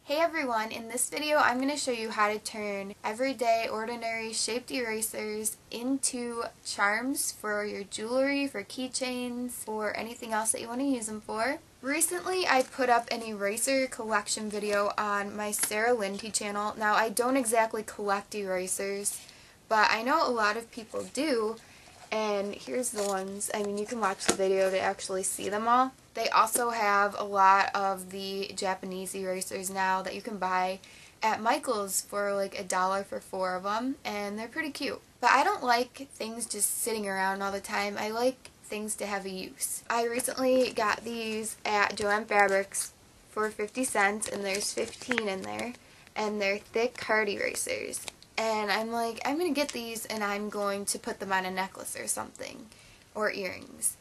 Hey everyone, in this video I'm going to show you how to turn everyday ordinary shaped erasers into charms for your jewelry, for keychains, or anything else that you want to use them for. Recently I put up an eraser collection video on my Sarah Lindy channel. Now I don't exactly collect erasers, but I know a lot of people do, and here's the ones. I mean, you can watch the video to actually see them all. They also have a lot of the Japanese erasers now that you can buy at Michael's for like $1 for 4 of them, and they're pretty cute. But I don't like things just sitting around all the time. I like things to have a use. I recently got these at Joann Fabrics for 50 cents, and there's 15 in there, and they're thick card erasers. And I'm like, I'm going to get these and I'm going to put them on a necklace or something, or earrings.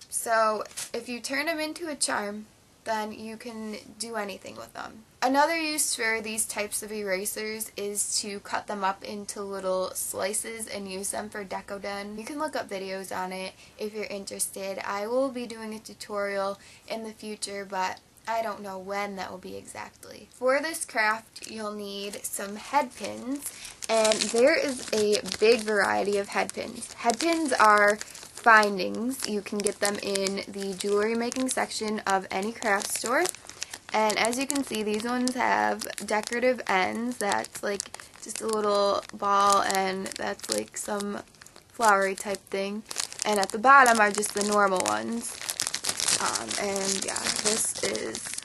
So if you turn them into a charm, then you can do anything with them. Another use for these types of erasers is to cut them up into little slices and use them for deco den. You can look up videos on it if you're interested. I will be doing a tutorial in the future, but I don't know when that will be exactly. For this craft, you'll need some head pins, and there is a big variety of head pins. Head pins are findings. You can get them in the jewelry making section of any craft store, and as you can see, these ones have decorative ends. That's like just a little ball, and that's like some flowery type thing, and at the bottom are just the normal ones. And yeah, this is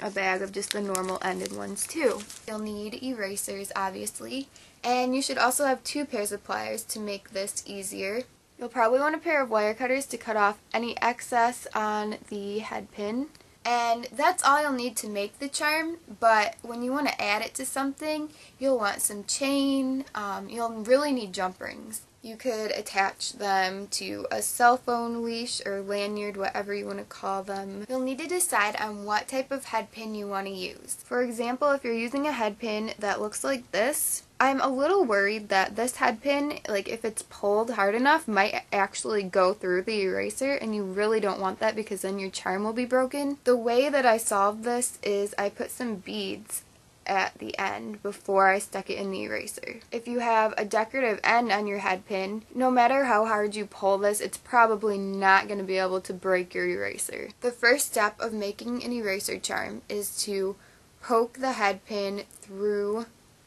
a bag of just the normal ended ones too. You'll need erasers, obviously, and you should also have 2 pairs of pliers to make this easier. You'll probably want a pair of wire cutters to cut off any excess on the head pin. And that's all you'll need to make the charm, but when you want to add it to something, you'll want some chain. You'll really need jump rings. You could attach them to a cell phone leash or lanyard, whatever you want to call them. You'll need to decide on what type of head pin you want to use. For example, if you're using a head pin that looks like this, I'm a little worried that this head pin, like if it's pulled hard enough, might actually go through the eraser, and you really don't want that because then your charm will be broken. The way that I solved this is I put some beads at the end before I stuck it in the eraser. If you have a decorative end on your head pin, no matter how hard you pull this, it's probably not going to be able to break your eraser. The first step of making an eraser charm is to poke the head pin through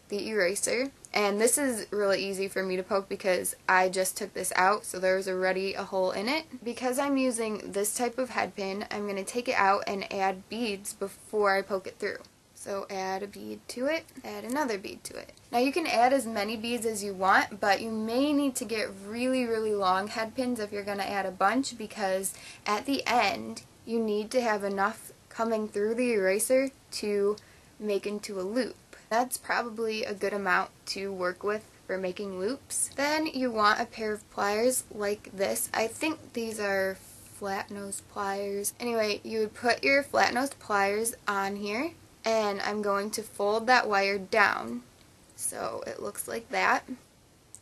the eraser, and this is really easy for me to poke because I just took this out, so there's already a hole in it. Because I'm using this type of head pin, I'm going to take it out and add beads before I poke it through. So add a bead to it, add another bead to it. Now you can add as many beads as you want, but you may need to get really, really long head pins if you're going to add a bunch, because at the end you need to have enough coming through the eraser to make into a loop. That's probably a good amount to work with for making loops. Then you want a pair of pliers like this. I think these are flat nose pliers. Anyway, you would put your flat nose pliers on here, and I'm going to fold that wire down so it looks like that.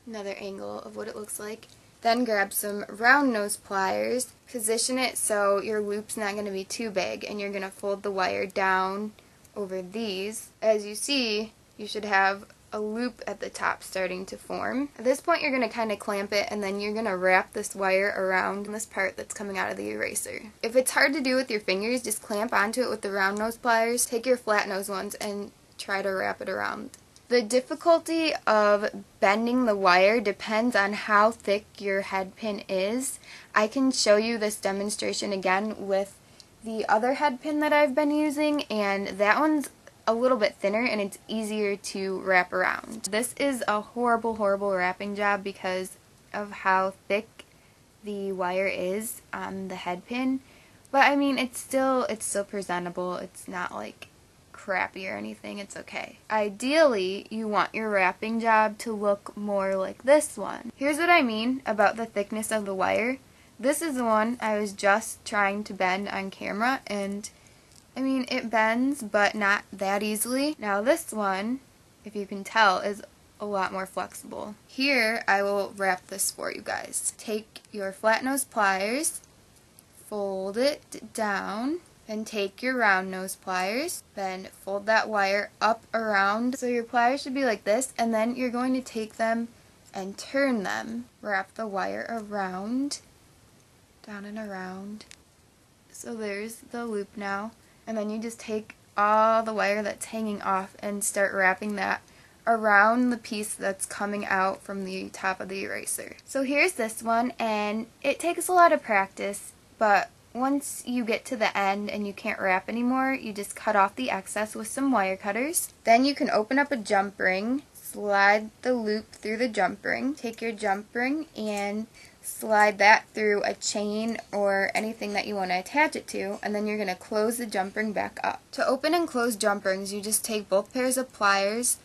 Another angle of what it looks like. Then grab some round nose pliers, position it so your loop's not going to be too big, and you're going to fold the wire down over these. As you see, you should have a loop at the top starting to form. At this point, you're going to kind of clamp it, and then you're going to wrap this wire around this part that's coming out of the eraser. If it's hard to do with your fingers, just clamp onto it with the round nose pliers. Take your flat nose ones and try to wrap it around. The difficulty of bending the wire depends on how thick your head pin is. I can show you this demonstration again with the other head pin that I've been using, and that one's a little bit thinner and it's easier to wrap around. This is a horrible, horrible wrapping job because of how thick the wire is on the head pin, but I mean it's still presentable. It's not like crappy or anything. It's okay. Ideally, you want your wrapping job to look more like this one. Here's what I mean about the thickness of the wire. This is the one I was just trying to bend on camera, and I mean, it bends, but not that easily. Now this one, if you can tell, is a lot more flexible. Here, I will wrap this for you guys. Take your flat nose pliers, fold it down, Then take your round nose pliers, then fold that wire up around. So your pliers should be like this, and then you're going to take them and turn them. Wrap the wire around, down and around. So there's the loop now. And then you just take all the wire that's hanging off and start wrapping that around the piece that's coming out from the top of the eraser. So here's this one, and it takes a lot of practice, but once you get to the end and you can't wrap anymore, you just cut off the excess with some wire cutters. Then you can open up a jump ring, slide the loop through the jump ring, take your jump ring and slide that through a chain or anything that you want to attach it to, and then you're going to close the jump ring back up. To open and close jump rings, you just take both pairs of pliers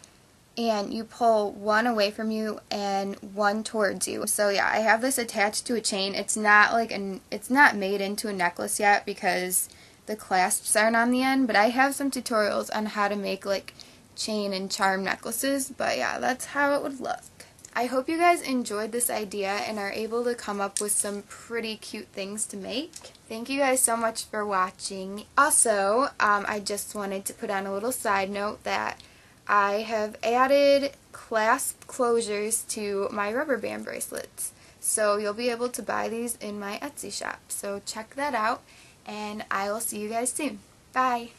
and you pull one away from you and one towards you. So yeah, I have this attached to a chain. It's not made into a necklace yet because the clasps aren't on the end, but I have some tutorials on how to make like chain and charm necklaces, but yeah, that's how it would look. I hope you guys enjoyed this idea and are able to come up with some pretty cute things to make. Thank you guys so much for watching. Also, I just wanted to put on a little side note that I have added clasp closures to my rubber band bracelets. So you'll be able to buy these in my Etsy shop. So check that out, and I will see you guys soon. Bye!